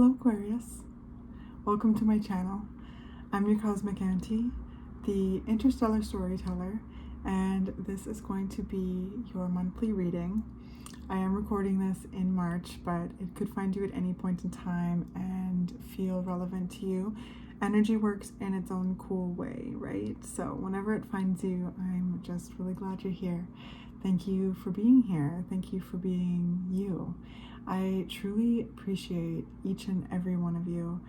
Hello Aquarius, welcome to my channel. I'm your Cosmic Auntie, the interstellar storyteller, and this is going to be your monthly reading. I am recording this in March, but it could find you at any point in time and feel relevant to you. Energy works in its own cool way, right? So whenever it finds you, I'm just really glad you're here. Thank you for being here. Thank you for being you. I truly appreciate each and every one of you.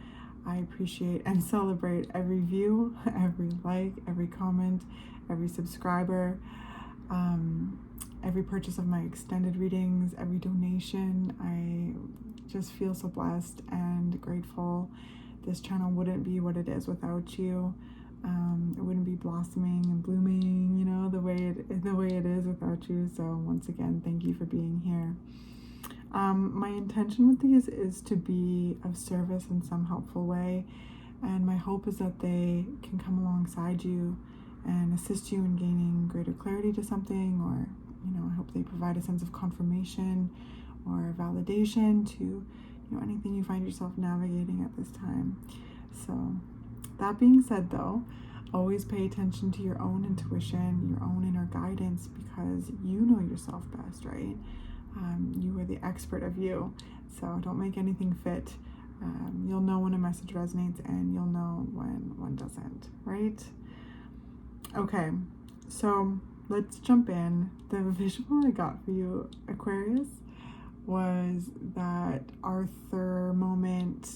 I appreciate and celebrate every view, every like, every comment, every subscriber, every purchase of my extended readings, every donation. I just feel so blessed and grateful. This channel wouldn't be what it is without you. It wouldn't be blossoming and blooming, you know, the way it is without you. So once again, thank you for being here. My intention with these is to be of service in some helpful way, and my hope is that they can come alongside you and assist you in gaining greater clarity to something, or, you know, I hope they provide a sense of confirmation or validation to, you know, anything you find yourself navigating at this time. So that being said, though, always pay attention to your own intuition, your own inner guidance, because you know yourself best, right? You are the expert of you, so don't make anything fit. You'll know when a message resonates, and you'll know when one doesn't, right? Okay, so let's jump in. The visual I got for you, Aquarius, was that Arthur moment,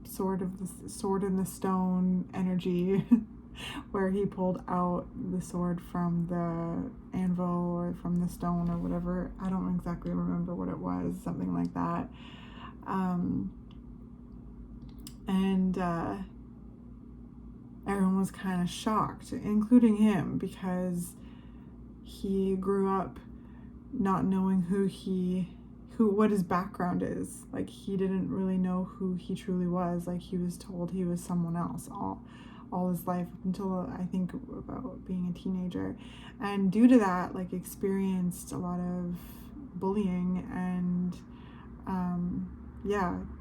sword in the stone energy, where he pulled out the sword from the anvil or from the stone or whatever. I don't exactly remember what it was, something like that. Everyone was kind of shocked, including him, because he grew up not knowing what his background is. Like, he didn't really know who he truly was. Like, he was told he was someone else all his life, up until I think about being a teenager, and due to that, like, experienced a lot of bullying and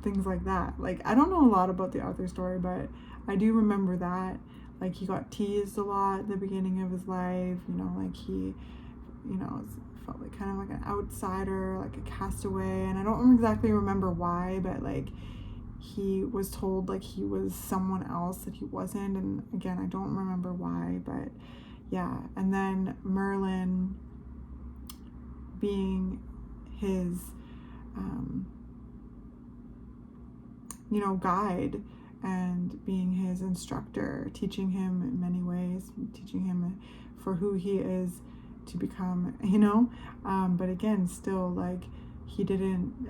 things like that. Like, I don't know a lot about the Arthur story, but I do remember that, like, he got teased a lot at the beginning of his life, you know, like, he, you know, felt like kind of like an outsider, like a castaway, and I don't exactly remember why, but like, he was told like he was someone else that he wasn't, and again, I don't remember why, but yeah. And then Merlin being his guide and being his instructor, teaching him in many ways, teaching him for who he is to become, but again, still, like,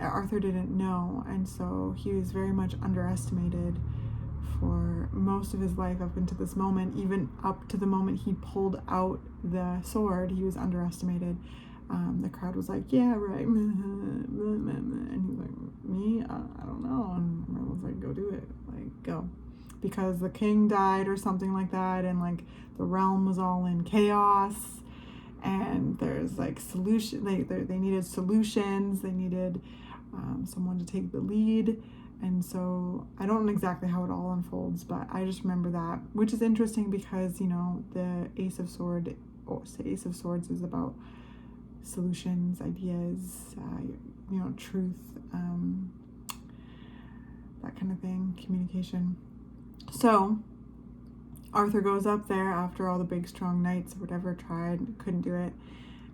Arthur didn't know, and so he was very much underestimated for most of his life up until this moment. Even up to the moment he pulled out the sword, he was underestimated. The crowd was like, yeah, right, and he's like, me? I don't know. And everyone's like, go do it, like, go. Because the king died or something like that, and like the realm was all in chaos, and there's like they needed solutions, they needed someone to take the lead. And so I don't know exactly how it all unfolds, but I just remember that, which is interesting because, you know, the Ace of Swords is about solutions, ideas, truth, that kind of thing, communication. So Arthur goes up there after all the big strong knights or whatever couldn't do it,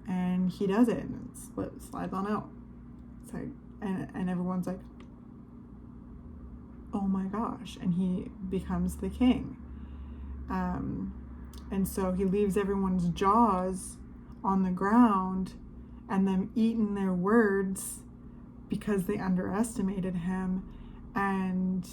and he does it, and it slides on out. It's like, and everyone's like, oh my gosh, and he becomes the king. And so he leaves everyone's jaws on the ground and them eating their words because they underestimated him, and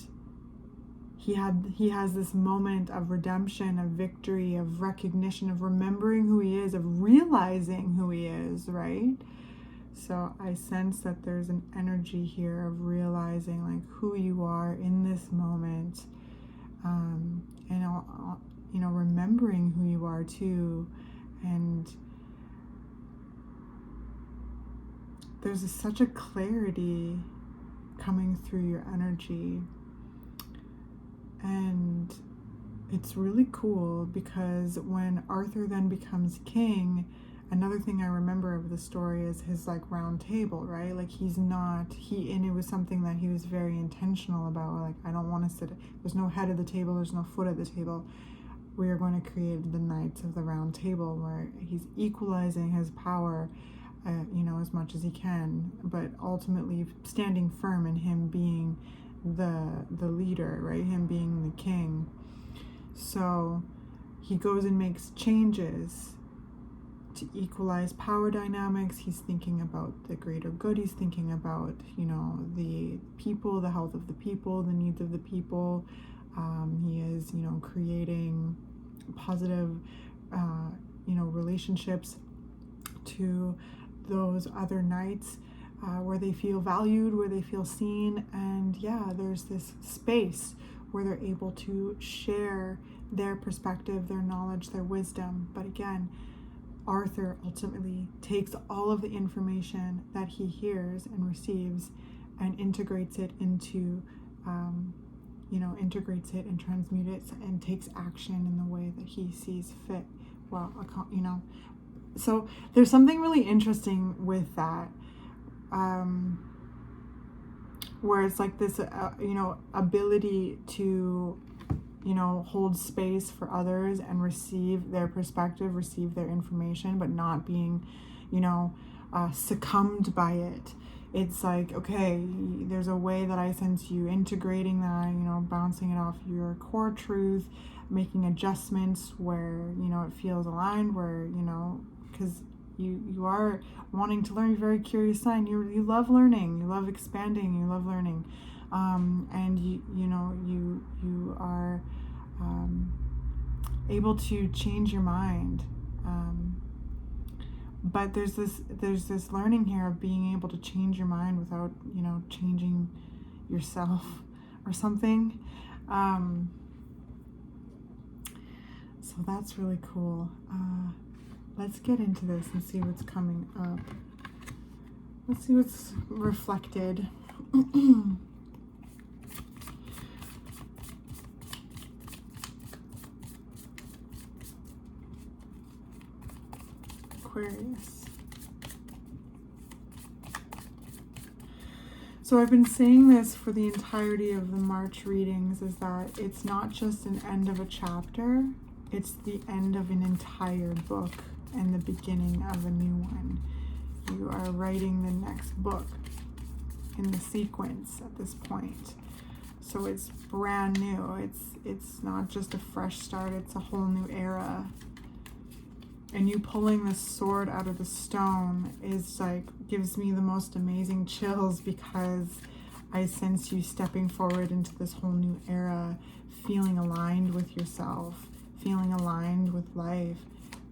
he has this moment of redemption, of victory, of recognition, of remembering who he is, of realizing who he is, right? So I sense that there's an energy here of realizing, like, who you are in this moment, and remembering who you are too. And there's such a clarity coming through your energy. And it's really cool because when Arthur then becomes king, another thing I remember of the story is his like round table, right? Like and it was something that he was very intentional about. Like, I don't want to sit, there's no head of the table, there's no foot at the table. We are going to create the Knights of the Round Table, where he's equalizing his power, as much as he can, but ultimately standing firm in him being the leader, right? Him being the king. So he goes and makes changes to equalize power dynamics. He's thinking about the greater good. He's thinking about, the people, the health of the people, the needs of the people. He is, creating positive, relationships to those other knights, where they feel valued, where they feel seen. And yeah, there's this space where they're able to share their perspective, their knowledge, their wisdom. But again, Arthur ultimately takes all of the information that he hears and receives and integrates it into, integrates it and transmutes it and takes action in the way that he sees fit. Well, so there's something really interesting with that, where it's like this, ability to, hold space for others and receive their perspective, receive their information, but not being, succumbed by it. It's like, okay, there's a way that I sense you integrating that, bouncing it off your core truth, making adjustments where, it feels aligned, where, because you are wanting to learn. You're a very curious sign. You love learning, you love expanding, you love learning. And you are able to change your mind. But there's this learning here of being able to change your mind without, changing yourself or something. So that's really cool. Let's get into this and see what's coming up. Let's see what's reflected. Aquarius. So I've been saying this for the entirety of the March readings, is that it's not just an end of a chapter, it's the end of an entire book and the beginning of a new one. You are writing the next book in the sequence at this point. So it's brand new. It's not just a fresh start, it's a whole new era. And you pulling this sword out of the stone is like, gives me the most amazing chills, because I sense you stepping forward into this whole new era, feeling aligned with yourself, feeling aligned with life,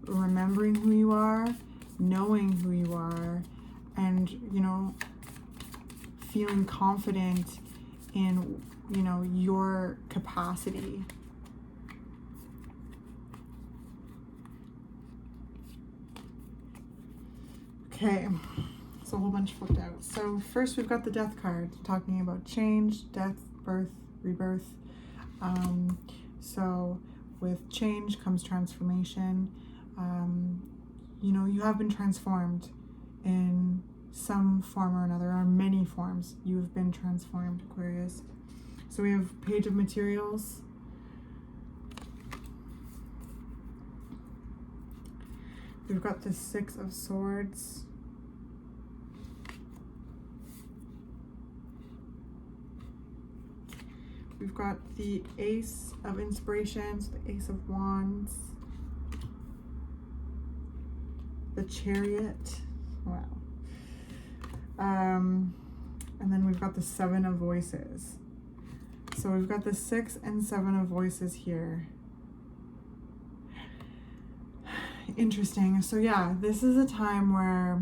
remembering who you are, knowing who you are, and, feeling confident in, your capacity. Okay, so a whole bunch flipped out. So first we've got the Death card, talking about change, death, birth, rebirth. So with change comes transformation. You have been transformed in some form or another, or many forms. You have been transformed, Aquarius. So we have Page of Materials. We've got the Six of Swords. We've got the Ace of Inspirations, the Ace of Wands, the Chariot. Wow. And then we've got the Seven of Voices. So we've got the 6 and 7 of Voices here. Interesting. So yeah, this is a time where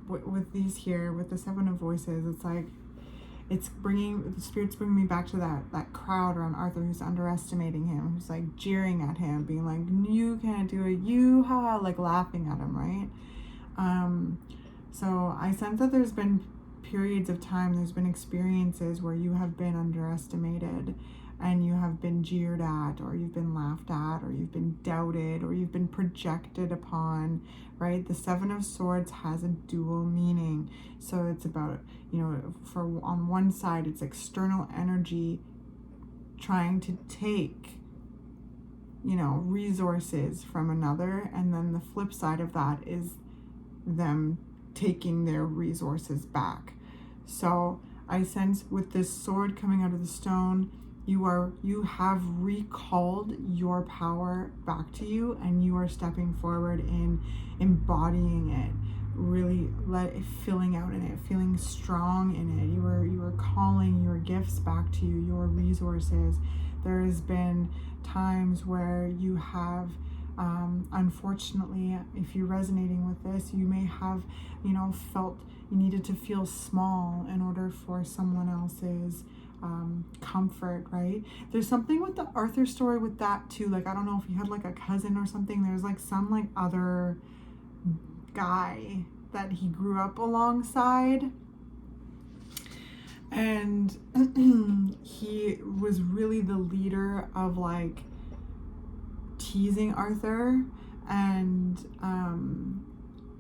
with these here, with the 7 of Voices, it's like, the Spirit's bringing me back to that crowd around Arthur who's underestimating him, who's like jeering at him, being like, you can't do it, you, ha, like laughing at him, right? So I sense that there's been periods of time, there's been experiences where you have been underestimated and you have been jeered at, or you've been laughed at, or you've been doubted, or you've been projected upon, right? The Seven of Swords has a dual meaning. So it's about, you know, for on one side, it's external energy trying to take, you know, resources from another, and then the flip side of that is them taking their resources back. So I sense with this sword coming out of the stone, you have recalled your power back to you, and you are stepping forward in embodying it, really filling out in it, feeling strong in it. You are calling your gifts back to you, your resources. There has been times where you have unfortunately, if you're resonating with this, you may have, you know, felt you needed to feel small in order for someone else's comfort, right? There's something with the Arthur story with that too. Like, I don't know if you had like a cousin or something, there's like some like other guy that he grew up alongside, and he was really the leader of like teasing Arthur, and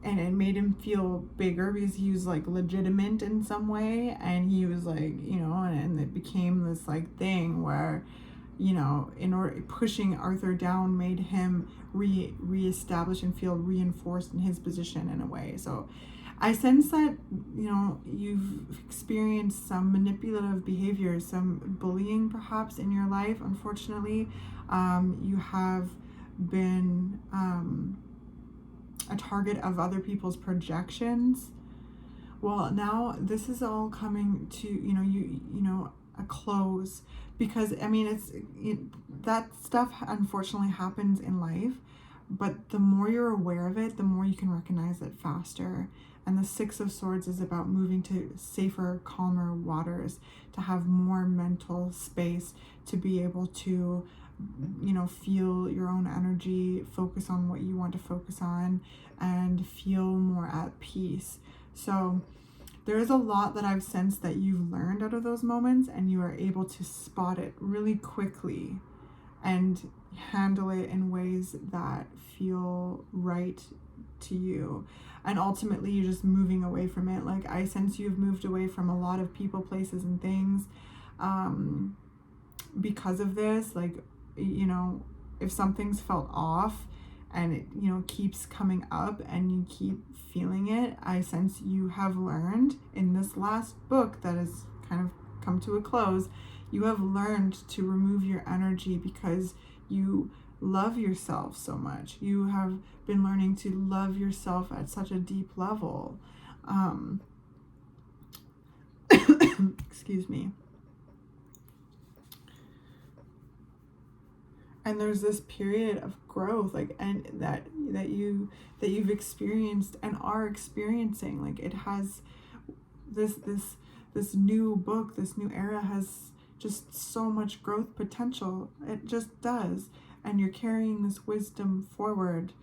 it made him feel bigger because he was like legitimate in some way, and he was like, you know, and it became this like thing where, you know, in order pushing Arthur down made him reestablish and feel reinforced in his position in a way. So I sense that, you know, you've experienced some manipulative behavior, some bullying perhaps in your life. Unfortunately, you have been a target of other people's projections. Well, now this is all coming to, you know, a close, because I mean, that stuff unfortunately happens in life, but the more you're aware of it, the more you can recognize it faster. And the Six of Swords is about moving to safer, calmer waters, to have more mental space, to be able to, you know, feel your own energy, focus on what you want to focus on, and feel more at peace. So there is a lot that I've sensed that you've learned out of those moments, and you are able to spot it really quickly and handle it in ways that feel right to you. And ultimately, you're just moving away from it. Like, I sense you've moved away from a lot of people, places, and things because of this. Like, you know, if something's felt off and it, you know, keeps coming up and you keep feeling it, I sense you have learned in this last book that has kind of come to a close, you have learned to remove your energy because you love yourself so much. You have been learning to love yourself at such a deep level. Excuse me. And there's this period of growth, like, and that you've experienced and are experiencing. Like, it has this new book, this new era has just so much growth potential. It just does. And you're carrying this wisdom forward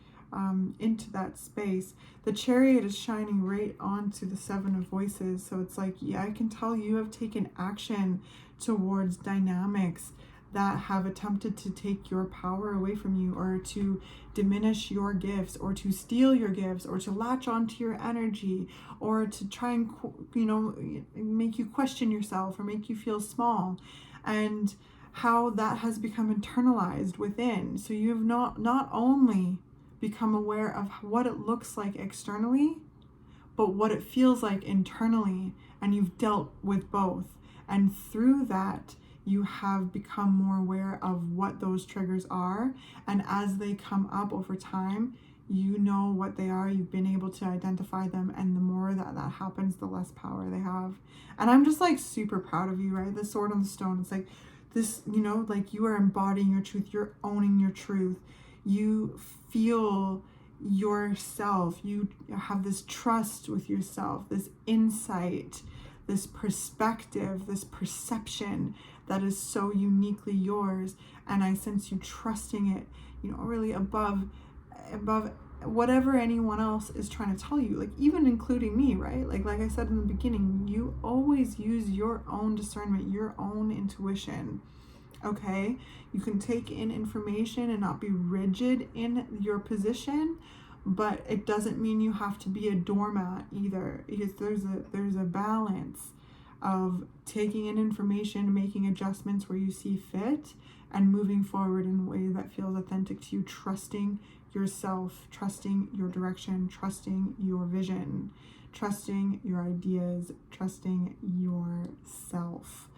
into that space. The Chariot is shining right onto the Seven of Voices. So it's like, yeah, I can tell you have taken action towards dynamics that have attempted to take your power away from you, or to diminish your gifts, or to steal your gifts, or to latch onto your energy, or to try and, you know, make you question yourself or make you feel small, and how that has become internalized within. So you've not only become aware of what it looks like externally, but what it feels like internally, and you've dealt with both. And through that, you have become more aware of what those triggers are. And as they come up over time, you know what they are. You've been able to identify them. And the more that happens, the less power they have. And I'm just like super proud of you, right? The Sword on the Stone. It's like this, you know, like you are embodying your truth. You're owning your truth. You feel yourself. You have this trust with yourself, this insight, this perspective, this perception that is so uniquely yours. And I sense you trusting it, you know, really above whatever anyone else is trying to tell you, like even including me, right? Like I said in the beginning, you always use your own discernment, your own intuition. Okay, you can take in information and not be rigid in your position, but it doesn't mean you have to be a doormat either, because there's a balance of taking in information, making adjustments where you see fit, and moving forward in a way that feels authentic to you, trusting yourself, trusting your direction, trusting your vision, trusting your ideas, trusting yourself.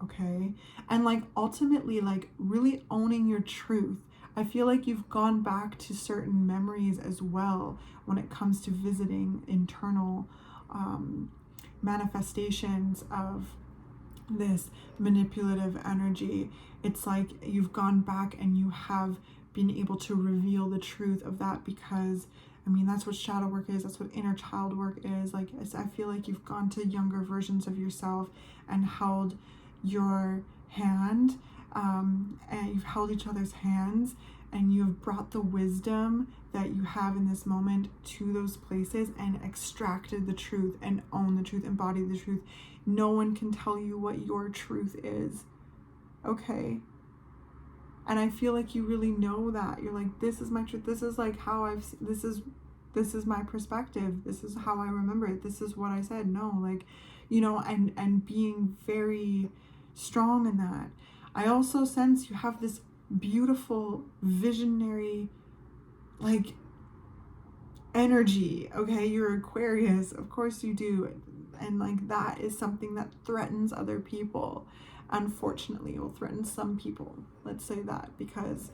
Okay, and like ultimately, like really owning your truth. I feel like you've gone back to certain memories as well when it comes to visiting internal manifestations of this manipulative energy. It's like you've gone back and you have been able to reveal the truth of that, because I mean, that's what shadow work is. That's what inner child work is. Like, I feel like you've gone to younger versions of yourself and held your hand, and you've held each other's hands, and you have brought the wisdom that you have in this moment to those places and extracted the truth and own the truth, embodied the truth. No one can tell you what your truth is. Okay. And I feel like you really know that. You're like, this is my truth. This is like how this is my perspective. This is how I remember it. This is what I said. No, like, you know, and being very strong in that. I also sense you have this beautiful visionary like energy. Okay, you're Aquarius, of course you do, and like that is something that threatens other people. Unfortunately, it will threaten some people, let's say that, because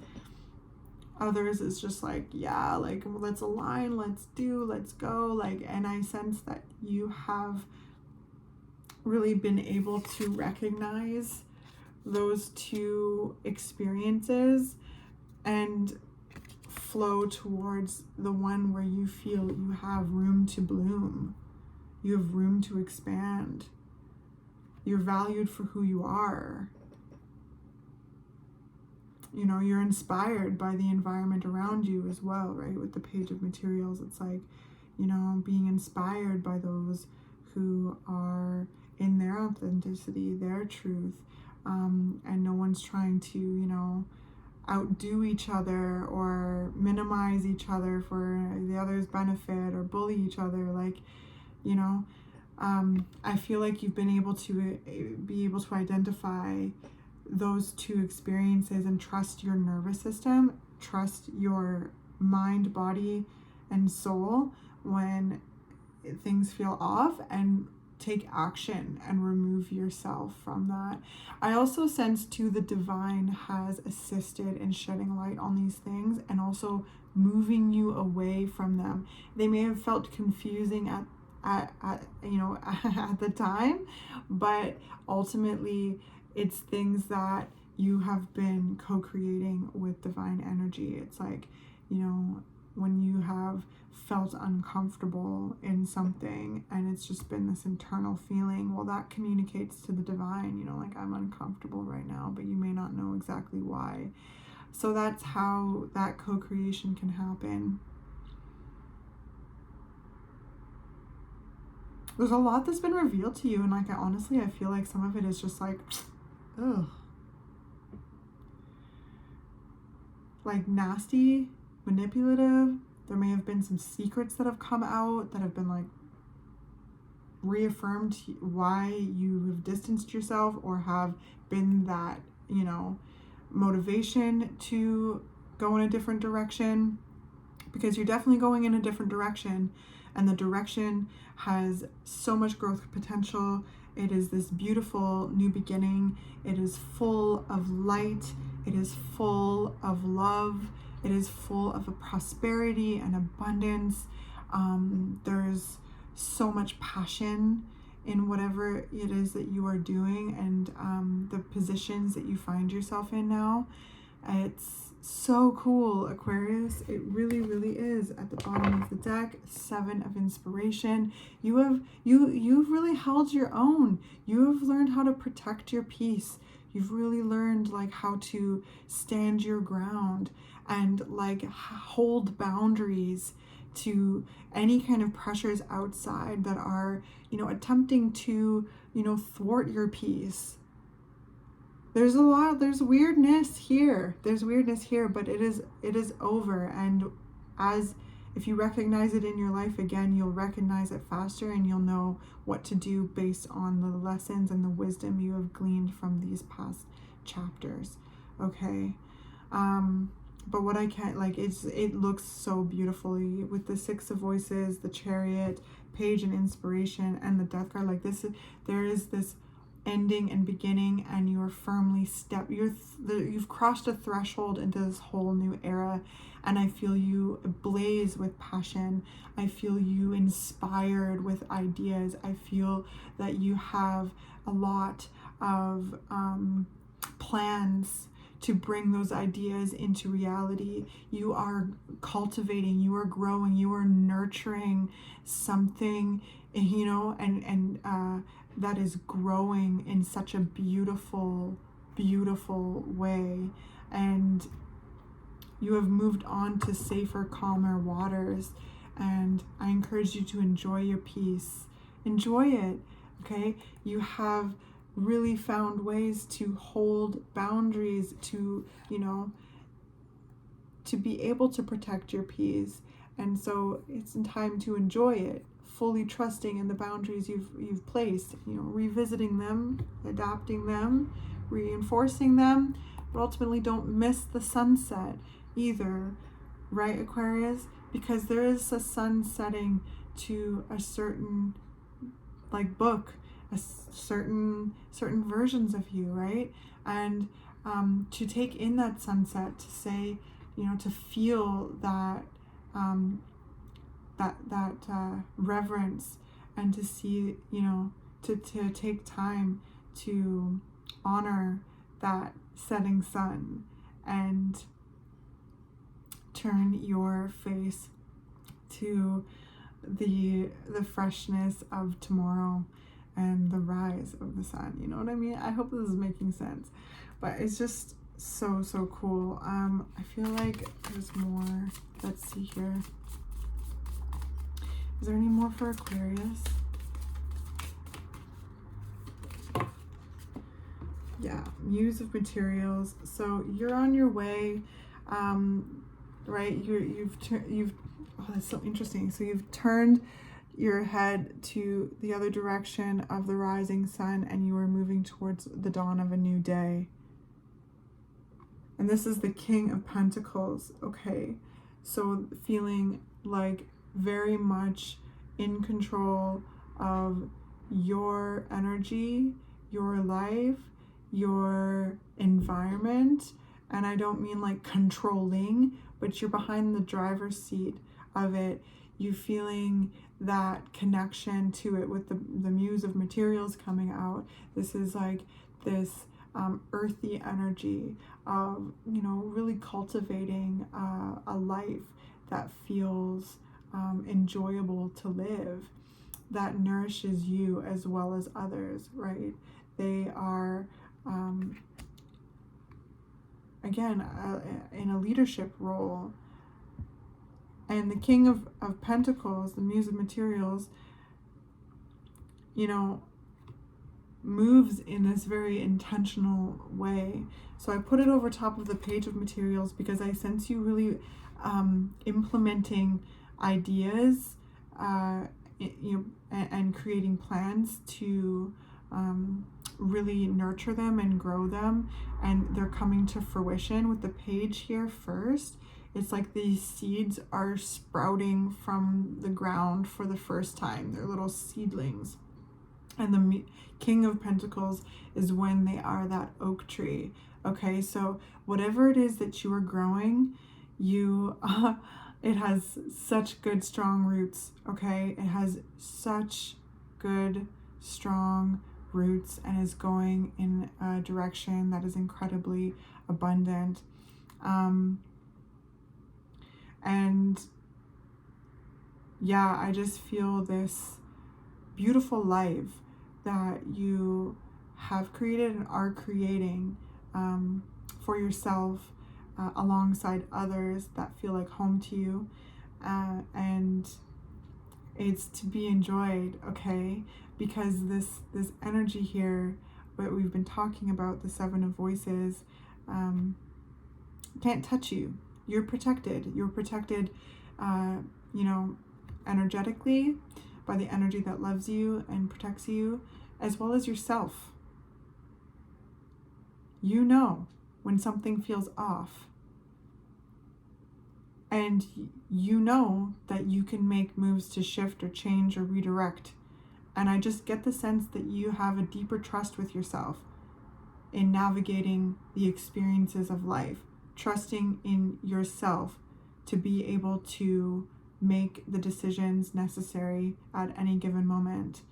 others is just like, yeah, like let's align, let's go, like. And I sense that you have really been able to recognize those two experiences and flow towards the one where you feel you have room to bloom, you have room to expand, you're valued for who you are. You know, you're inspired by the environment around you as well, right? With the Page of Materials, it's like, you know, being inspired by those who are in their authenticity, their truth, and no one's trying to, you know, outdo each other or minimize each other for the other's benefit or bully each other. Like, you know, I feel like you've been able to identify those two experiences and trust your nervous system, trust your mind, body, and soul when things feel off, and take action and remove yourself from that. I also sense too the divine has assisted in shedding light on these things and also moving you away from them. They may have felt confusing at you know at the time, but ultimately it's things that you have been co-creating with divine energy. It's like, you know, when you have felt uncomfortable in something and it's just been this internal feeling, well, that communicates to the divine, you know, like, I'm uncomfortable right now, but you may not know exactly why. So that's how that co-creation can happen. There's a lot that's been revealed to you, and like, I feel like some of it is just like, ugh, like nasty, manipulative. There may have been some secrets that have come out that have been like reaffirmed why you have distanced yourself, or have been that, you know, motivation to go in a different direction, because you're definitely going in a different direction, and the direction has so much growth potential. It is this beautiful new beginning. It is full of light. It is full of love. It is full of a prosperity and abundance. There's so much passion in whatever it is that you are doing, and the positions that you find yourself in now. It's so cool, Aquarius. It really, really is. At the bottom of the deck, 7 of Inspiration. You've really held your own. You have learned how to protect your peace. You've really learned like how to stand your ground and like hold boundaries to any kind of pressures outside that are, you know, attempting to, you know, thwart your peace. There's weirdness here. There's weirdness here, but it is over. And as if you recognize it in your life again, you'll recognize it faster and you'll know what to do based on the lessons and the wisdom you have gleaned from these past chapters. Okay. But what I can't, like, it looks so beautifully with the Six of Voices, the Chariot, Page and Inspiration, and the Death card. Like there is this ending and beginning, and you're firmly you've crossed a threshold into this whole new era, and I feel you blaze with passion. I feel you inspired with ideas. I feel that you have a lot of plans to bring those ideas into reality. You are cultivating, you are growing, you are nurturing something, you know, and that is growing in such a beautiful, beautiful way. And you have moved on to safer, calmer waters. And I encourage you to enjoy your peace. Enjoy it, okay? You have really found ways to hold boundaries, to, you know, to be able to protect your peace. And so it's time to enjoy it, fully trusting in the boundaries you've placed, you know, revisiting them, adapting them, reinforcing them, but ultimately don't miss the sunset either, right, Aquarius? Because there is a sun setting to a certain, like, book, a certain versions of you, right? And to take in that sunset, to say, you know, to feel that reverence, and to see, you know, to take time to honor that setting sun and turn your face to the freshness of tomorrow and the rise of the sun. You know what I mean? I hope this is making sense, but it's just so cool. I feel like there's more. Let's see here. Is there any more for Aquarius? Yeah, Muse of Materials. So you're on your way, right? You've oh, that's so interesting. So you've turned your head to the other direction of the rising sun, and you are moving towards the dawn of a new day. And this is the King of Pentacles, okay? So feeling like very much in control of your energy, your life, your environment. And I don't mean like controlling, but you're behind the driver's seat of it. You feeling that connection to it with the Muse of Materials coming out. This is like this earthy energy of, you know, really cultivating a life that feels enjoyable to live, that nourishes you as well as others, right? They are, again, in a leadership role. And the King of Pentacles, the Muse of Materials, you know, moves in this very intentional way. So I put it over top of the Page of Materials because I sense you really implementing ideas, you know, and creating plans to really nurture them and grow them, and they're coming to fruition with the Page here first. It's like these seeds are sprouting from the ground for the first time. They're little seedlings. And the King of Pentacles is when they are that oak tree. Okay, so whatever it is that you are growing, it has such good, strong roots. Okay, it has such good, strong roots and is going in a direction that is incredibly abundant. And yeah, I just feel this beautiful life that you have created and are creating for yourself alongside others that feel like home to you. And it's to be enjoyed, okay? Because this energy here, what we've been talking about, the Seven of Voices, can't touch you. You're protected. You're protected, energetically by the energy that loves you and protects you, as well as yourself. You know when something feels off. And you know that you can make moves to shift or change or redirect. And I just get the sense that you have a deeper trust with yourself in navigating the experiences of life, trusting in yourself to be able to make the decisions necessary at any given moment.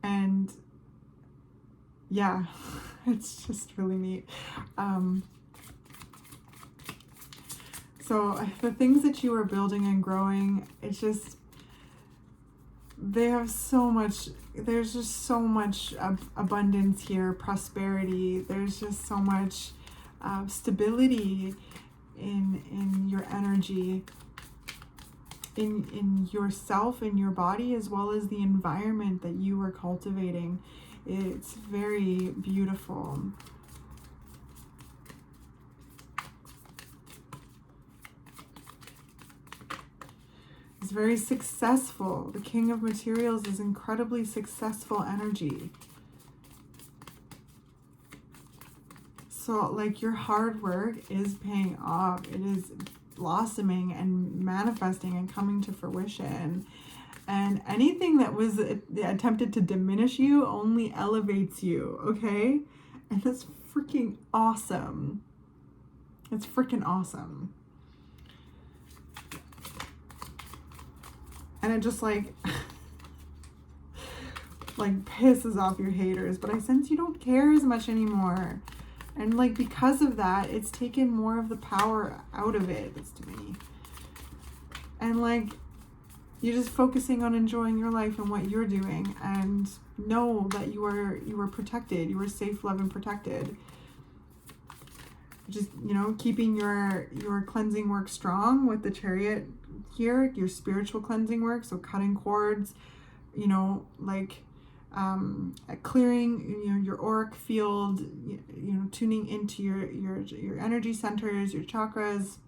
And yeah, it's just really neat. So the things that you are building and growing, it's just, they have so much, there's just so much abundance here, prosperity. There's just so much stability in your energy, in yourself, in your body, as well as the environment that you are cultivating. It's very beautiful. It's very successful. The King of Materials is incredibly successful energy. So like your hard work is paying off. It is blossoming and manifesting and coming to fruition. And anything that was attempted to diminish you only elevates you, okay? And that's freaking awesome. It's freaking awesome. And it just like pisses off your haters. But I sense you don't care as much anymore. And like because of that, it's taken more of the power out of it, it's to me. And like you're just focusing on enjoying your life and what you're doing, and know that you are protected. You are safe, loved, and protected. Just, keeping your cleansing work strong with the Chariot here, your spiritual cleansing work. So cutting cords, clearing, your auric field, tuning into your energy centers, your chakras,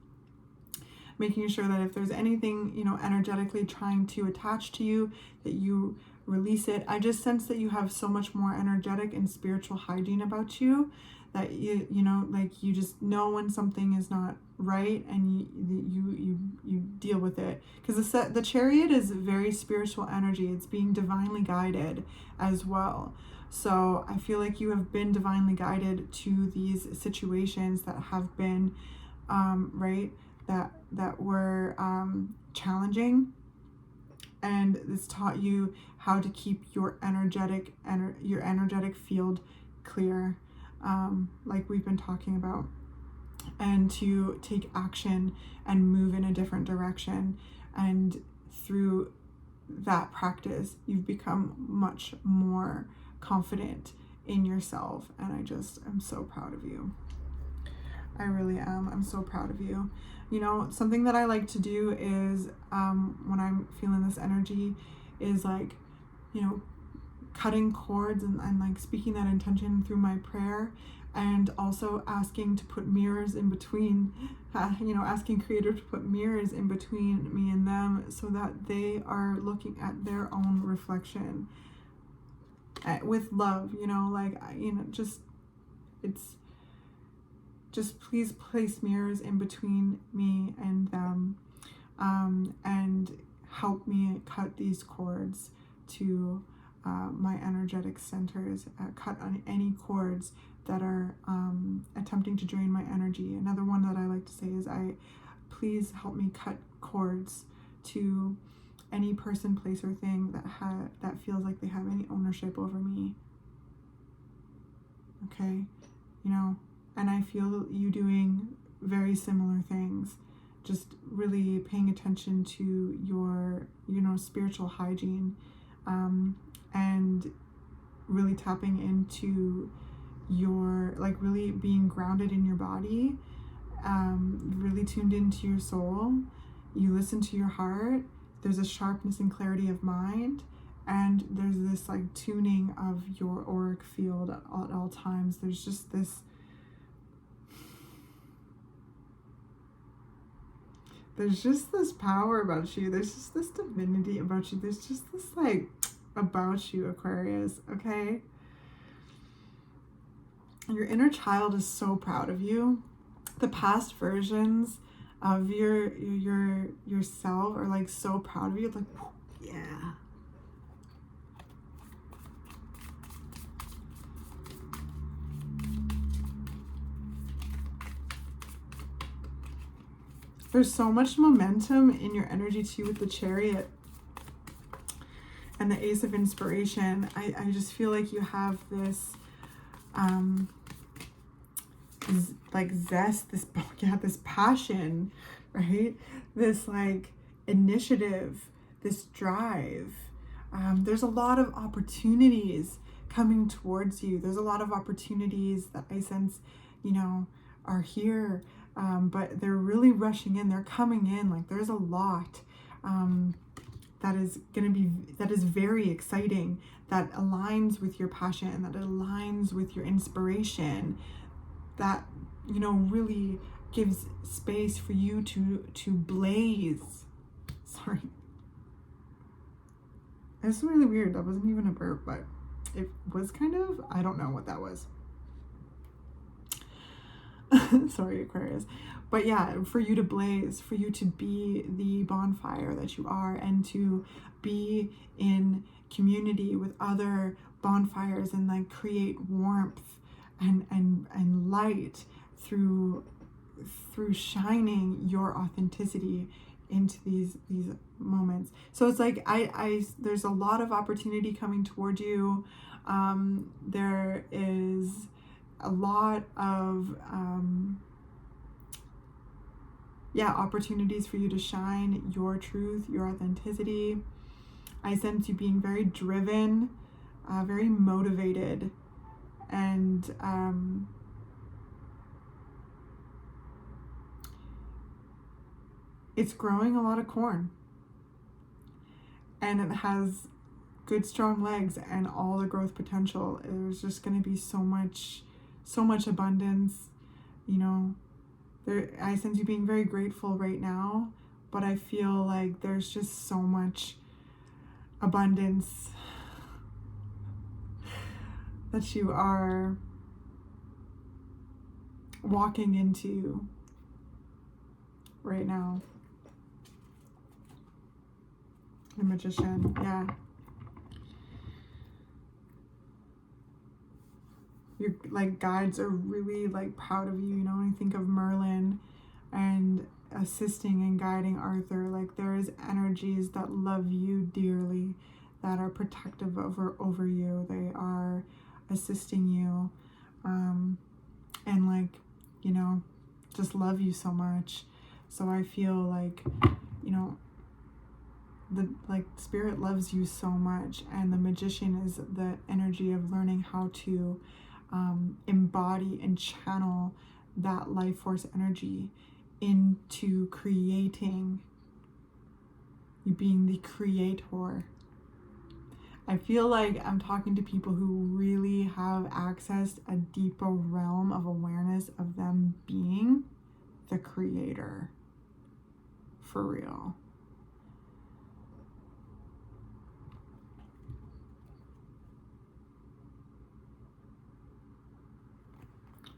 making sure that if there's anything, energetically trying to attach to you, that you release it. I just sense that you have so much more energetic and spiritual hygiene about you, that you just know when something is not right, and you deal with it. Because the Chariot is very spiritual energy. It's being divinely guided as well. So I feel like you have been divinely guided to these situations that have been that were challenging, and it's taught you how to keep your energetic field clear, like we've been talking about, and to take action and move in a different direction. And through that practice, you've become much more confident in yourself, and I'm so proud of you. I really am. I'm so proud of you. Something that I like to do is when I'm feeling this energy is like, cutting cords and like speaking that intention through my prayer, and also asking to put mirrors in between, asking Creator to put mirrors in between me and them, so that they are looking at their own reflection with love, just please place mirrors in between me and them, and help me cut these cords to my energetic centers, cut on any cords that are attempting to drain my energy. Another one that I like to say is, please help me cut cords to any person, place, or thing that feels like they have any ownership over me. Okay, and I feel you doing very similar things. Just really paying attention to your, spiritual hygiene, and really tapping into your, like, really being grounded in your body, really tuned into your soul. You listen to your heart. There's a sharpness and clarity of mind, and there's this like tuning of your auric field at all times. There's just this power about you. There's just this divinity about you. There's just this like about you, Aquarius, okay? Your inner child is so proud of you. The past versions of yourself are like so proud of you. Like, yeah. There's so much momentum in your energy too with the Chariot and the Ace of Inspiration. I just feel like you have this like zest, this passion, right? This like initiative, this drive. There's a lot of opportunities coming towards you. There's a lot of opportunities that I sense, you know, are here, but they're really rushing in. They're coming in. Like, there's a lot that is very exciting, that aligns with your passion, that aligns with your inspiration, that, you know, really gives space for you to blaze. Sorry. It's really weird. That wasn't even a burp, but it was kind of, I don't know what that was. Sorry, Aquarius. But yeah, for you to blaze, for you to be the bonfire that you are, and to be in community with other bonfires and like create warmth and light through shining your authenticity into these moments. So it's like I there's a lot of opportunity coming toward you. There is a lot of opportunities for you to shine your truth, your authenticity. I sense you being very driven, very motivated, and it's growing a lot of corn, and it has good strong legs and all the growth potential. There's just going to be so much abundance, you know. I sense you being very grateful right now, but I feel like there's just so much abundance that you are walking into right now. The Magician, yeah. Your like guides are really like proud of you, you know. When I think of Merlin and assisting and guiding Arthur, like there is energies that love you dearly, that are protective over you. They are assisting you, and like, you know, just love you so much. So I feel like, you know, the like spirit loves you so much, and the Magician is the energy of learning how to embody and channel that life force energy into creating, you being the creator. I feel like I'm talking to people who really have accessed a deeper realm of awareness of them being the creator. For real.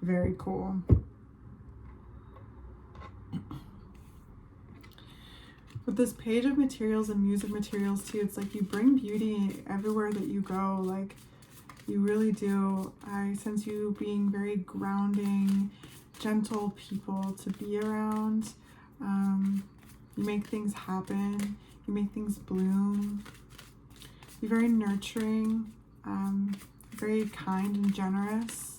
Very cool. With this page of materials and music materials too, it's like you bring beauty everywhere that you go. Like, you really do. I sense you being very grounding, gentle people to be around. You make things happen. You make things bloom. You're very nurturing, very kind and generous.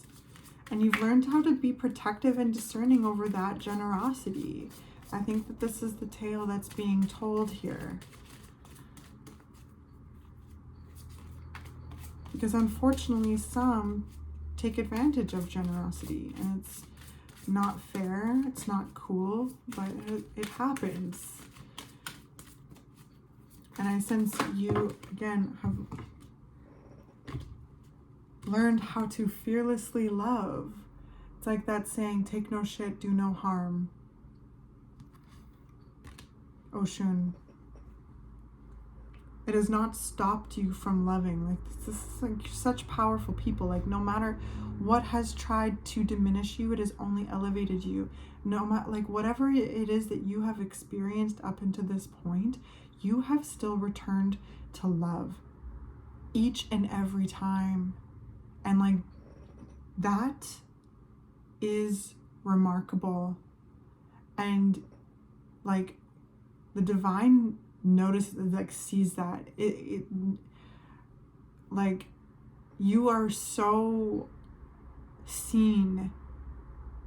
And you've learned how to be protective and discerning over that generosity. I think that this is the tale that's being told here. because unfortunately some take advantage of generosity, and it's not fair, it's not cool, but it happens. And I sense you, again, have learned how to fearlessly love. It's like that saying, take no shit, do no harm. Oshun. It has not stopped you from loving. Like, this is like such powerful people. Like, no matter what has tried to diminish you, it has only elevated you. No matter, like, whatever it is that you have experienced up until this point, you have still returned to love each and every time. And like, that is remarkable. And like, the divine like sees that it like, you are so seen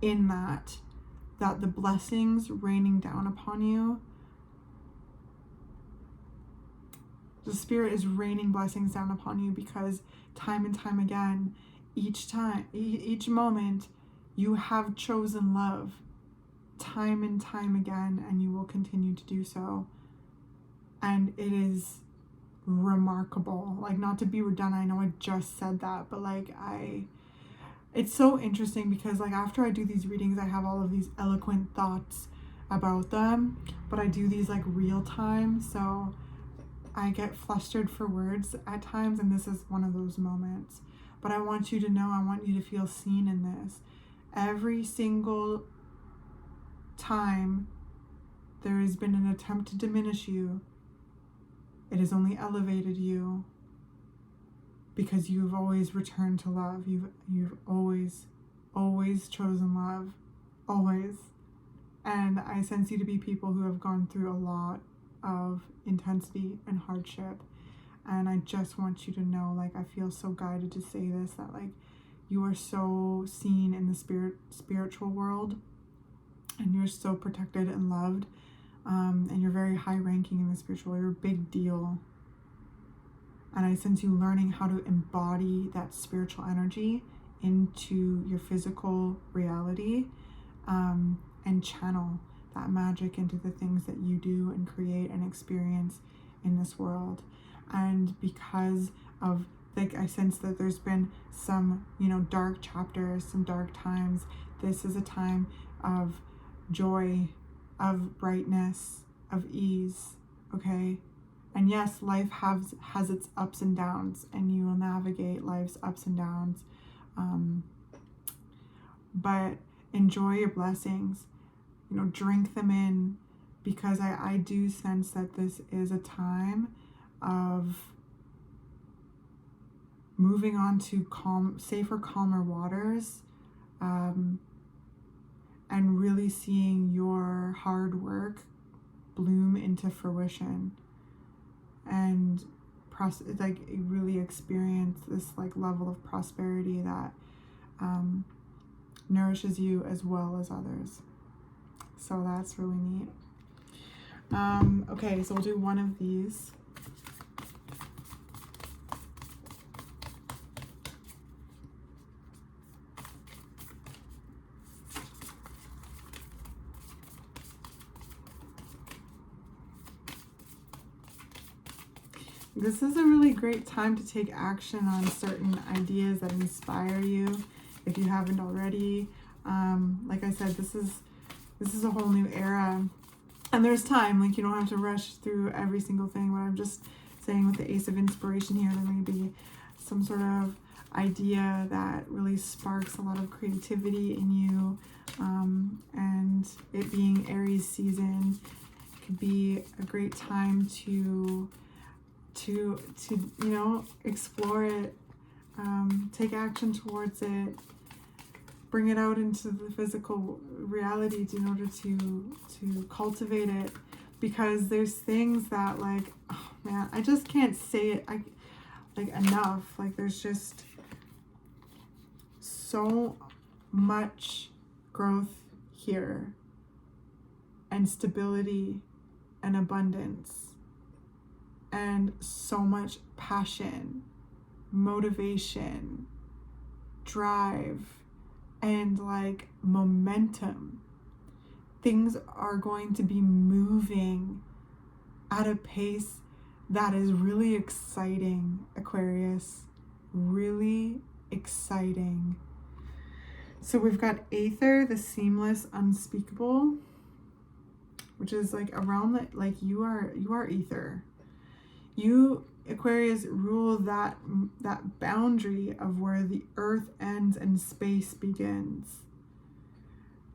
in that the blessings raining down upon you, the Spirit is raining blessings down upon you, because time and time again, each moment, you have chosen love time and time again, and you will continue to do so. And it is remarkable. Like, not to be redundant, I know I just said that, but like, it's so interesting because like, after I do these readings, I have all of these eloquent thoughts about them, but I do these like real time, so I get flustered for words at times, and this is one of those moments. But I want you to know, I want you to feel seen in this. Every single time there has been an attempt to diminish you, it has only elevated you, because you've always returned to love. You've always chosen love, always. And I sense you to be people who have gone through a lot of intensity and hardship. And I just want you to know, like, I feel so guided to say this, that like, you are so seen in the spiritual world, and you're so protected and loved, and you're very high ranking in the spiritual world. You're a big deal. And I sense you learning how to embody that spiritual energy into your physical reality, and channel that magic into the things that you do and create and experience in this world. And because of, like, I sense that there's been some, dark chapters, some dark times. This is a time of joy, of brightness, of ease, okay? And yes, life has its ups and downs, and you will navigate life's ups and downs. But enjoy your blessings, drink them in, because I do sense that this is a time of moving on to safer, calmer waters, and really seeing your hard work bloom into fruition, and really experience this like level of prosperity that nourishes you as well as others. So that's really neat. Okay, so we'll do one of these. This is a really great time to take action on certain ideas that inspire you, if you haven't already. Like I said, this is a whole new era, and there's time. Like, you don't have to rush through every single thing, but I'm just saying, with the Ace of Inspiration here, there may be some sort of idea that really sparks a lot of creativity in you, and it being Aries season could be a great time to explore it, take action towards it, bring it out into the physical reality in order to cultivate it, because there's things that, like, oh man, I just can't say it enough. Like, there's just so much growth here, and stability and abundance, and so much passion motivation, drive, and like momentum. Things are going to be moving at a pace that is really exciting, Aquarius. Really exciting. So we've got Aether, the seamless, unspeakable, which is like around the, like you are ether. You, Aquarius, rule that boundary of where the earth ends and space begins.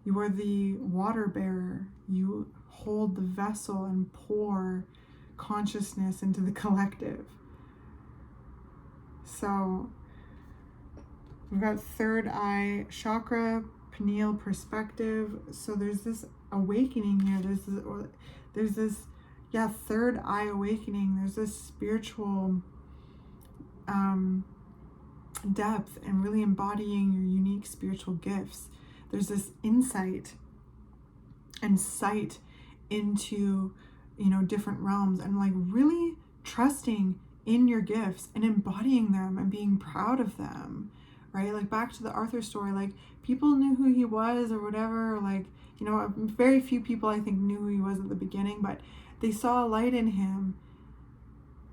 You are the water bearer. You hold the vessel and pour consciousness into the collective. So we've got third eye chakra, pineal perspective. So there's this awakening here. There's this third eye awakening. There's this spiritual depth and really embodying your unique spiritual gifts. There's this insight and sight into, different realms, and like really trusting in your gifts and embodying them and being proud of them, right? Like back to the Arthur story, like people knew who he was or whatever, like, very few people I think knew who he was at the beginning, but they saw a light in him.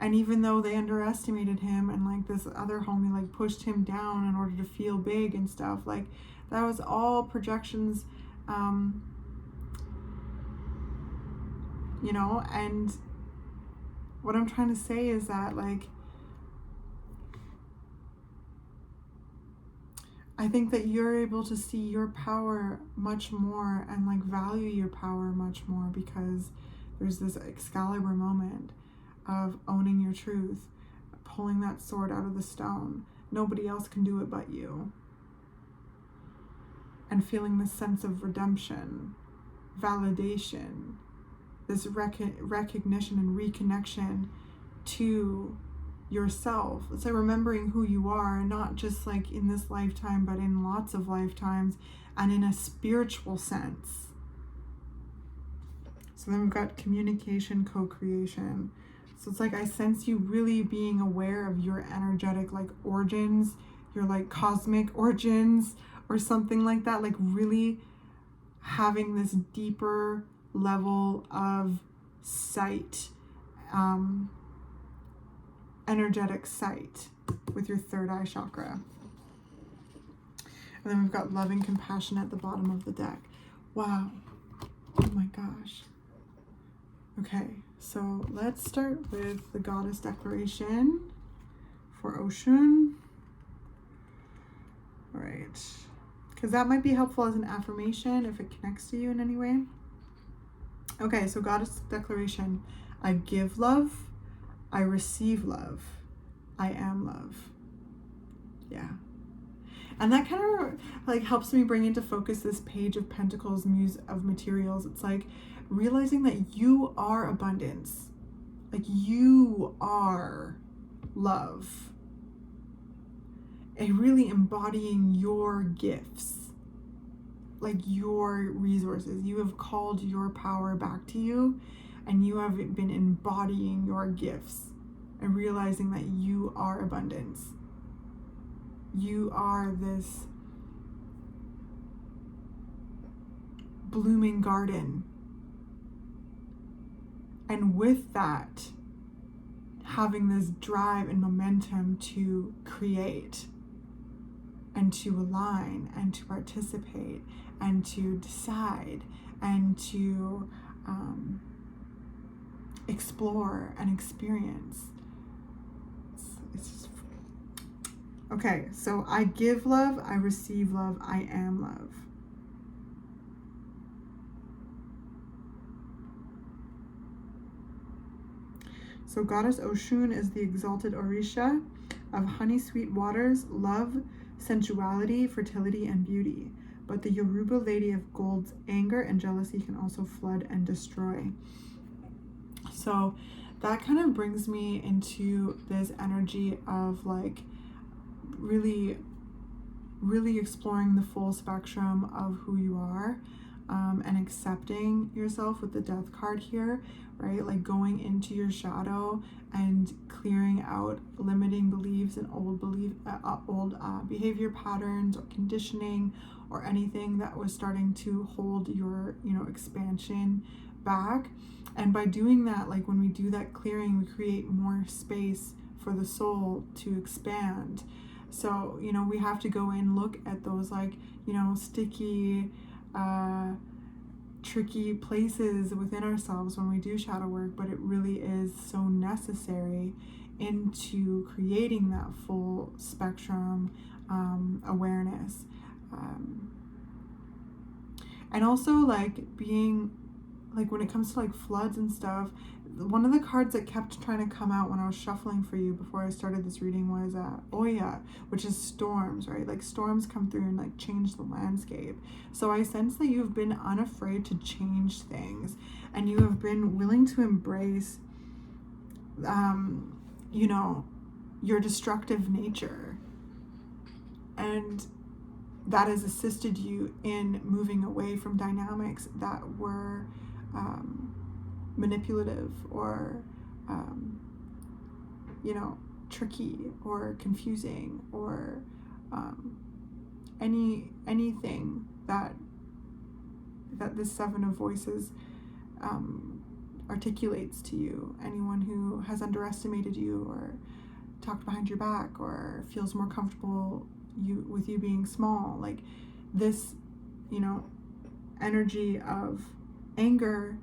And even though they underestimated him and like this other homie like pushed him down in order to feel big and stuff, like that was all projections, and what I'm trying to say is that like I think that you're able to see your power much more and like value your power much more, because there's this Excalibur moment of owning your truth, pulling that sword out of the stone. Nobody else can do it but you. And feeling this sense of redemption, validation, this recognition and reconnection to yourself. It's like remembering who you are, not just like in this lifetime, but in lots of lifetimes and in a spiritual sense. So then we've got communication, co-creation. So it's like I sense you really being aware of your energetic like origins, your like cosmic origins or something like that, like really having this deeper level of sight, energetic sight with your third eye chakra. And then we've got loving compassion at the bottom of the deck. Wow. Oh my gosh. Okay, so let's start with the goddess declaration for Oshun. All right, because that might be helpful as an affirmation if it connects to you in any way. Okay, so goddess declaration. I give love, I receive love, I am love. Yeah. And that kind of like helps me bring into focus this page of Pentacles, Muse of Materials. It's like realizing that you are abundance. Like you are love. And really embodying your gifts, like your resources. You have called your power back to you, and you have been embodying your gifts and realizing that you are abundance. You are this blooming garden. And with that, having this drive and momentum to create and to align and to participate and to decide and to explore and experience. It's just... Okay, so I give love, I receive love, I am love. So Goddess Oshun is the exalted Orisha of honey sweet waters, love, sensuality, fertility, and beauty. But the Yoruba Lady of Gold's anger and jealousy can also flood and destroy. So that kind of brings me into this energy of like really exploring the full spectrum of who you are. and accepting yourself with the Death card here, right? Like going into your shadow and clearing out limiting beliefs and old behavior patterns or conditioning or anything that was starting to hold your, expansion back. And by doing that, like when we do that clearing, we create more space for the soul to expand. So, we have to go in, look at those like, sticky, tricky places within ourselves when we do shadow work, but it really is so necessary into creating that full spectrum awareness. And also like being like when it comes to like floods and stuff, one of the cards that kept trying to come out when I was shuffling for you before I started this reading was Oya, which is storms, right? Like storms come through and like change the landscape. So I sense that you've been unafraid to change things, and you have been willing to embrace, your destructive nature. And that has assisted you in moving away from dynamics that were manipulative or tricky or confusing or anything that this Seven of Voices articulates to you. Anyone who has underestimated you or talked behind your back or feels more comfortable with you being small, like this, energy of anger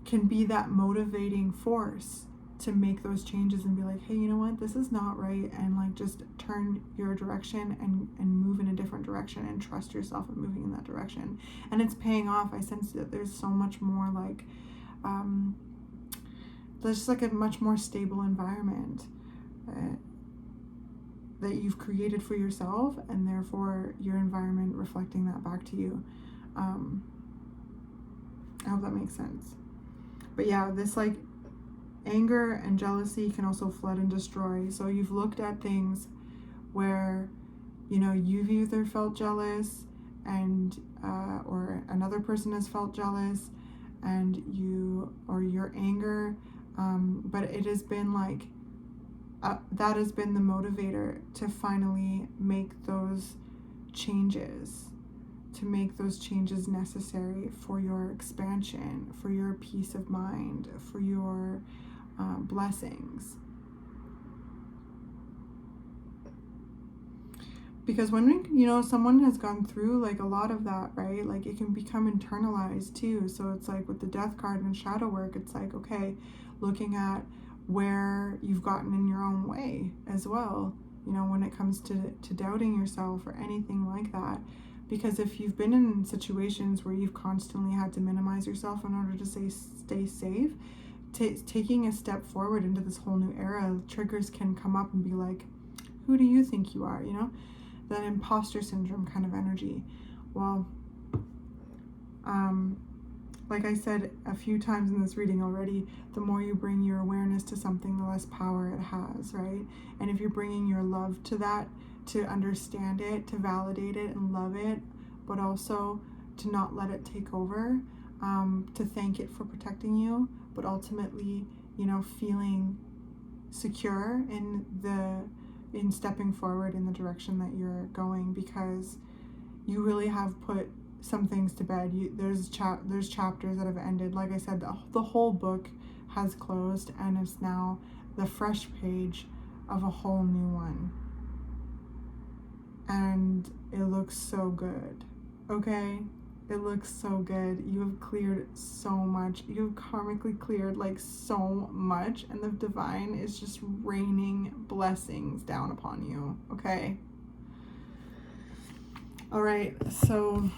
can be that motivating force to make those changes and be like, hey, you know what, this is not right, and like just turn your direction and move in a different direction and trust yourself in moving in that direction. And it's paying off. I sense that there's so much more like there's just like a much more stable environment that you've created for yourself, and therefore your environment reflecting that back to you. I hope that makes sense. But yeah, this like anger and jealousy can also flood and destroy. So you've looked at things where, you've either felt jealous and or another person has felt jealous and your anger, but it has been like that has been the motivator to finally make those changes, to make those changes necessary for your expansion, for your peace of mind, for your blessings. Because when someone has gone through like a lot of that, right, like it can become internalized too. So it's like with the Death card and shadow work, it's like, okay, looking at where you've gotten in your own way as well, when it comes to doubting yourself or anything like that. Because if you've been in situations where you've constantly had to minimize yourself in order to stay safe, taking a step forward into this whole new era, triggers can come up and be like, who do you think you are? That imposter syndrome kind of energy. Well, like I said a few times in this reading already, the more you bring your awareness to something, the less power it has, right? And if you're bringing your love to that, to understand it, to validate it and love it, but also to not let it take over, to thank it for protecting you, but ultimately, feeling secure in stepping forward in the direction that you're going, because you really have put some things to bed. There's chapters that have ended. Like I said, the whole book has closed, and it's now the fresh page of a whole new one. And it looks so good, okay? It looks so good. You have cleared so much. You have karmically cleared like so much, and the divine is just raining blessings down upon you, okay? All right, so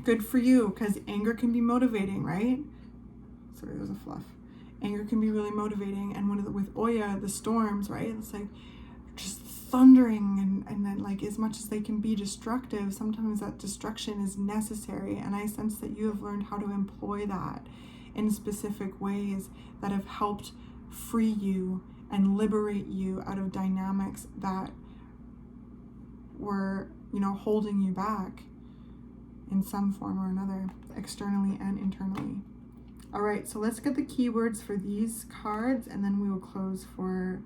good for you, because anger can be motivating, right? Sorry, there's a fluff. Anger can be really motivating, and with Oya, the storms, right? It's like just thundering, and then like as much as they can be destructive, sometimes that destruction is necessary. And I sense that you have learned how to employ that in specific ways that have helped free you and liberate you out of dynamics that were, holding you back. in some form or another, externally and internally. All right, so let's get the keywords for these cards, and then we will close for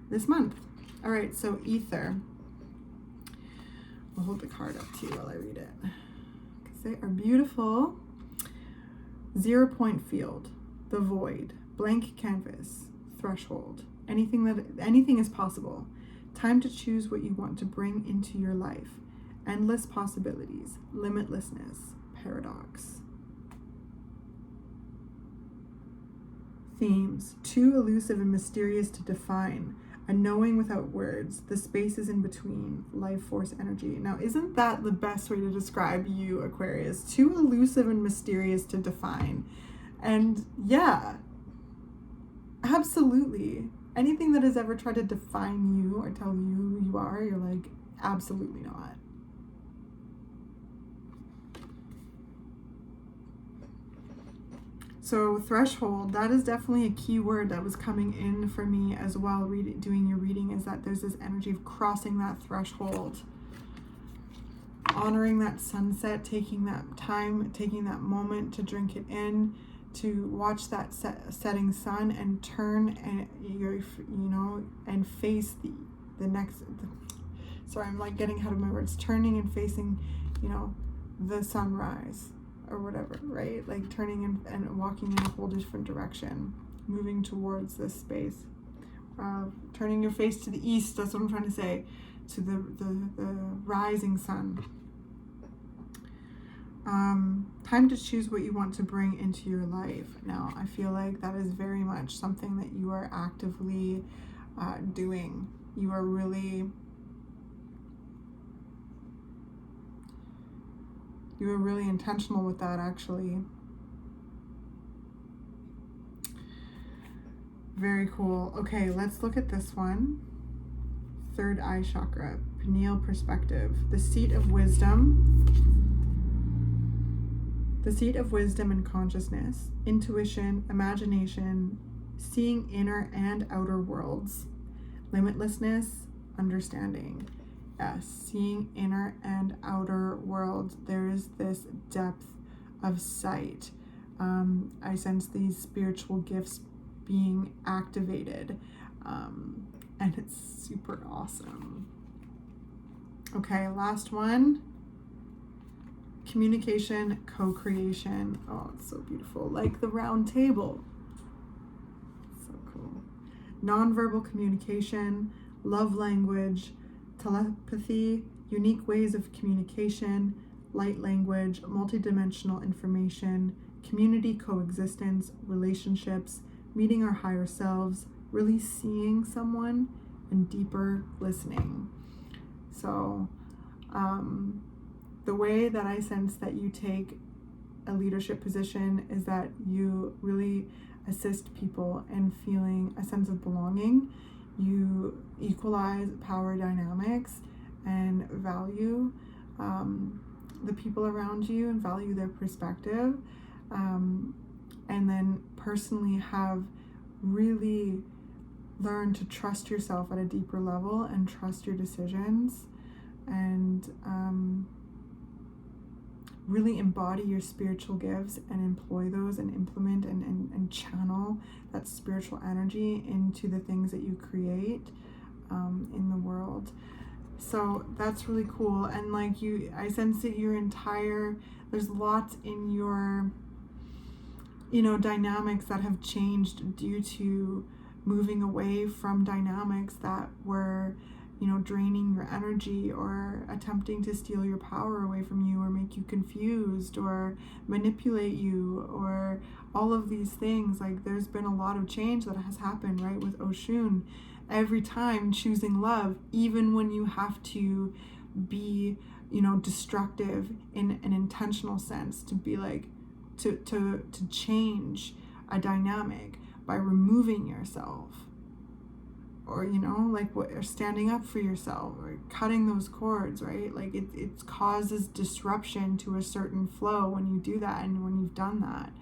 this month. All right, so ether. I'll hold the card up to you while I read it, because they are beautiful. 0 point field, the void, blank canvas, threshold. Anything is possible. Time to choose what you want to bring into your life. Endless possibilities, limitlessness, paradox. Themes, too elusive and mysterious to define. A knowing without words, the spaces in between, life force energy. Now, isn't that the best way to describe you, Aquarius? Too elusive and mysterious to define. And yeah, absolutely. Anything that has ever tried to define you or tell you who you are, you're like, absolutely not. So threshold, that is definitely a key word that was coming in for me as well, doing your reading, is that there's this energy of crossing that threshold, honoring that sunset, taking that time, taking that moment to drink it in, to watch that setting sun and turn and and face the next. Sorry, I'm like getting ahead of my words. Turning and facing, the sunrise. Or whatever, right? Like turning and walking in a whole different direction, moving towards this space. Turning your face to the east, that's what I'm trying to say, to the rising sun. Time to choose what you want to bring into your life. Now, I feel like that is very much something that you are actively doing. You are really... You were really intentional with that, actually. Very cool. Okay, let's look at this one. Third eye chakra, pineal perspective, the seat of wisdom. The seat of wisdom and consciousness, intuition, imagination, seeing inner and outer worlds, limitlessness, understanding. Yes, seeing inner and outer worlds. There is this depth of sight. I sense these spiritual gifts being activated, and it's super awesome. Okay, last one. Communication, co-creation. Oh, it's so beautiful. Like the round table. So cool. Nonverbal communication, love language, telepathy, unique ways of communication, light language, multidimensional information, community coexistence, relationships, meeting our higher selves, really seeing someone, and deeper listening. So, the way that I sense that you take a leadership position is that you really assist people in feeling a sense of belonging. You equalize power dynamics and value the people around you and value their perspective, and then personally have really learned to trust yourself at a deeper level and trust your decisions, and really embody your spiritual gifts and employ those and implement and channel that spiritual energy into the things that you create in the world. So that's really cool. And like I sense that there's lots in your dynamics that have changed due to moving away from dynamics that were draining your energy or attempting to steal your power away from you or make you confused or manipulate you or all of these things. Like there's been a lot of change that has happened, right, with Oshun. Every time choosing love, even when you have to be, destructive in an intentional sense, to be like, to change a dynamic by removing yourself. Or or standing up for yourself or cutting those cords, right? Like it causes disruption to a certain flow when you do that and when you've done that,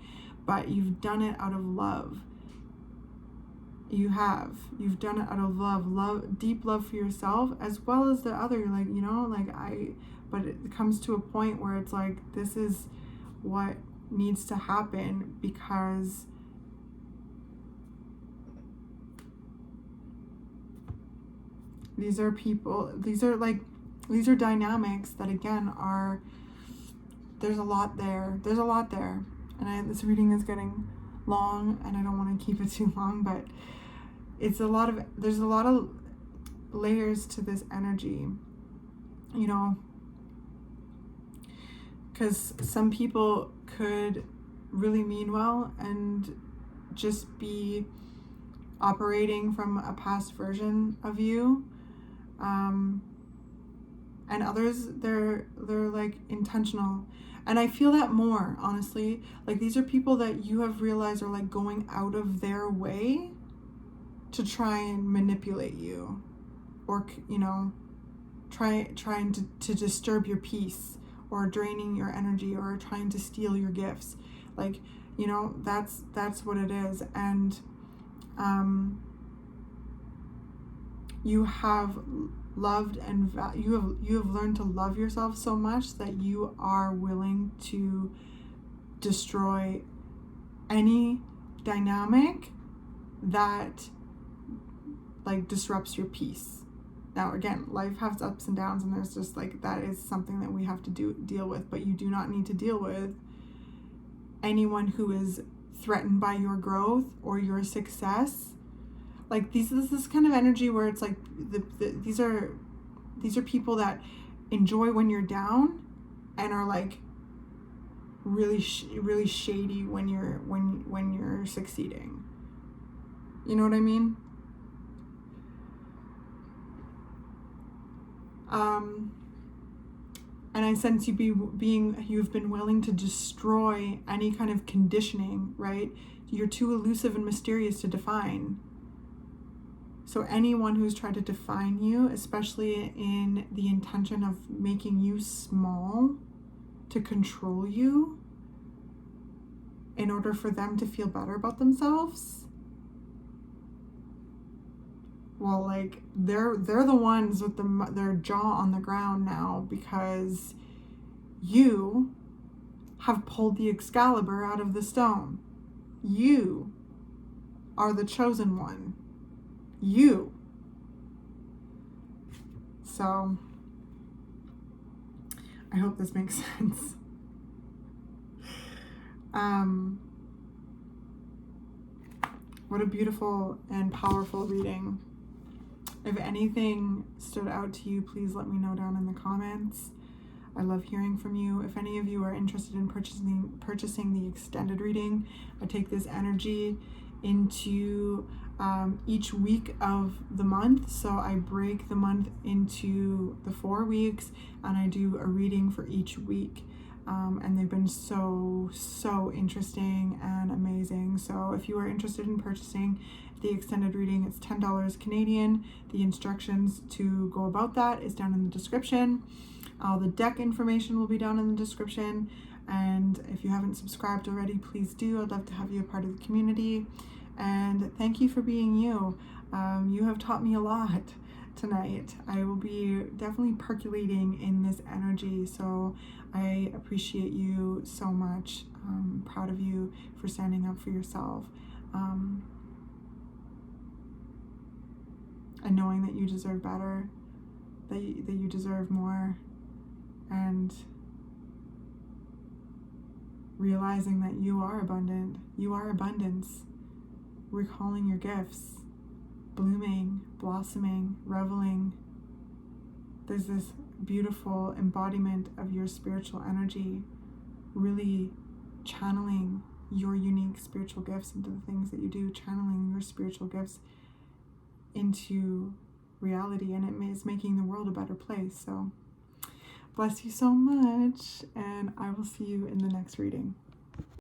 but you've done it out of love. You've done it out of love, deep love for yourself, as well as the other. Like, you know, but it comes to a point where it's like, this is what needs to happen, because these are dynamics that, again, there's a lot there. And this reading is getting long, and I don't want to keep it too long, but there's a lot of layers to this energy, you know, because some people could really mean well and just be operating from a past version of you, and others, they're like intentional. And I feel that more, honestly. Like, these are people that you have realized are like going out of their way to try and manipulate you, or, you know, trying to disturb your peace, or draining your energy, or trying to steal your gifts. Like, you know, that's what it is. And you have loved and you have learned to love yourself so much that you are willing to destroy any dynamic that like disrupts your peace. Now, again, life has ups and downs, and there's just like, that is something that we have to deal with, but you do not need to deal with anyone who is threatened by your growth or your success. Like, this kind of energy where it's like these are people that enjoy when you're down, and are like really shady when you're succeeding. You know what I mean? And I sense you've been willing to destroy any kind of conditioning, right? You're too elusive and mysterious to define. So anyone who's tried to define you, especially in the intention of making you small to control you in order for them to feel better about themselves, well, like, they're the ones with their jaw on the ground now, because you have pulled the Excalibur out of the stone. You are the chosen one. You. So, I hope this makes sense. What a beautiful and powerful reading. If anything stood out to you, please let me know down in the comments. I love hearing from you. If any of you are interested in purchasing the extended reading, I take this energy into each week of the month. So I break the month into the 4 weeks, and I do a reading for each week. And they've been so interesting and amazing. So if you are interested in purchasing the extended reading, it's $10 Canadian. The instructions to go about that is down in the description. All the deck information will be down in the description. And if you haven't subscribed already, please do. I'd love to have you a part of the community. And thank you for being you. You have taught me a lot tonight. I will be definitely percolating in this energy, so I appreciate you so much. I'm proud of you for standing up for yourself, and knowing that you deserve better, that you deserve more, and realizing that you are abundant. You are abundance. Recalling your gifts, blooming, blossoming, reveling. There's this beautiful embodiment of your spiritual energy, really channeling your unique spiritual gifts into the things that you do, channeling your spiritual gifts into reality, and it is making the world a better place. So bless you so much, and I will see you in the next reading.